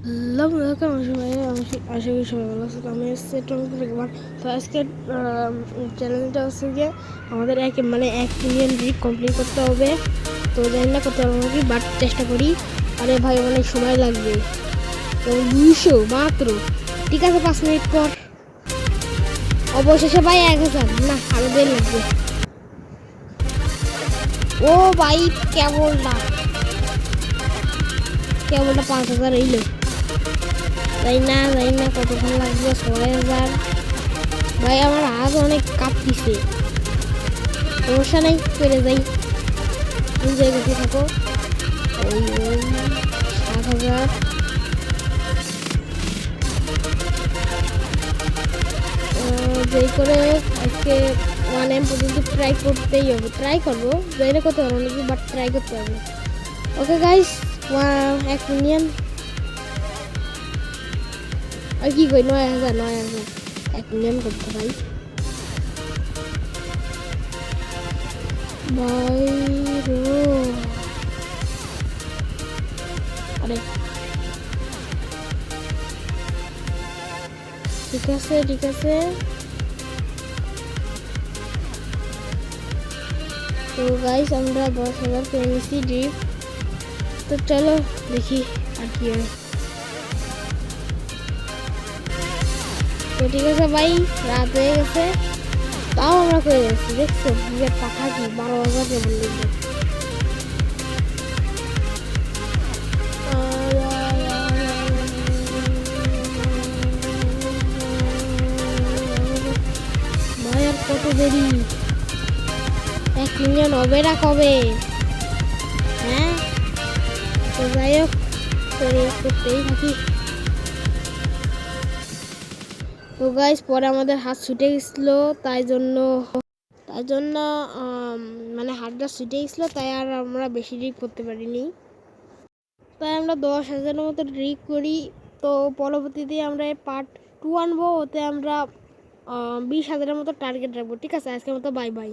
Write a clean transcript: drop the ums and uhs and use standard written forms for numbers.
Hello বন্ধুরা, আমার সবাই আশা করি সবাই ভালো আছে। আমি এসেছি টমেটো রেখবার। তো আজকের চ্যালেঞ্জটা হচ্ছে গিয়ে আমাদের এক মিলিয়ন রিক কমপ্লিট করতে হবে। তো জানি না করতে পারবো নাকি, বাট চেষ্টা করি। আরে ভাই, অনেক সময় লাগবে, তো 200 মাত্র। ঠিক আছে, 5 মিনিট পর অবশেষে ভাই 1000, না আরো দেরি লাগবে। ও ভাই, কেবলটা 5000 এইলো। তাই না কতক্ষণ লাগবে? 6000। ভাই আমার হাত অনেক কাঁপতিছে। সমস্যা নেই, করে যাই, এনজয় করতে থাকো। ওই 7000। যেই করে আজকে 1M পর্যন্ত ট্রাই করতেই হবে, ট্রাই করবো। যাই না করতে পারবো নাকি, বাট ট্রাই করতে হবে। ওকে গাইস, 1 মিলিয়ন আর কি কই, 9000 1 মিলিয়ন করতে ভাই। আরে ঠিক আছে তো গাইস, আমরা 10,000 পেয়ে নিচ্ছি ড্রিপ। তো চলো দেখি আর কি হয়। তো ঠিক আছে ভাই, রাত হয়ে গেছে, তাও আমরা করে যাচ্ছি। দেখছো বিরাট পাখা কি 12,000 কেবল লিখবে। ভাই আর কত দেরি? 1 মিলিয়ন হবে না কবে? হ্যাঁ, তো যাই হোক, করতেই থাকি। তো গাইস, পরে আমাদের হাত ছুটে গেছিলো, তাই জন্য হাতটা ছুটে গেছিলো, তাই আর আমরা বেশি রিক করতে পারিনি। তাই আমরা 10,000 মতো রিক করি। তো পরবর্তীতে আমরা পার্ট 2 আনবো, ওতে আমরা 20,000 মতো টার্গেট রাখবো। ঠিক আছে, আজকের মতো বাই বাই।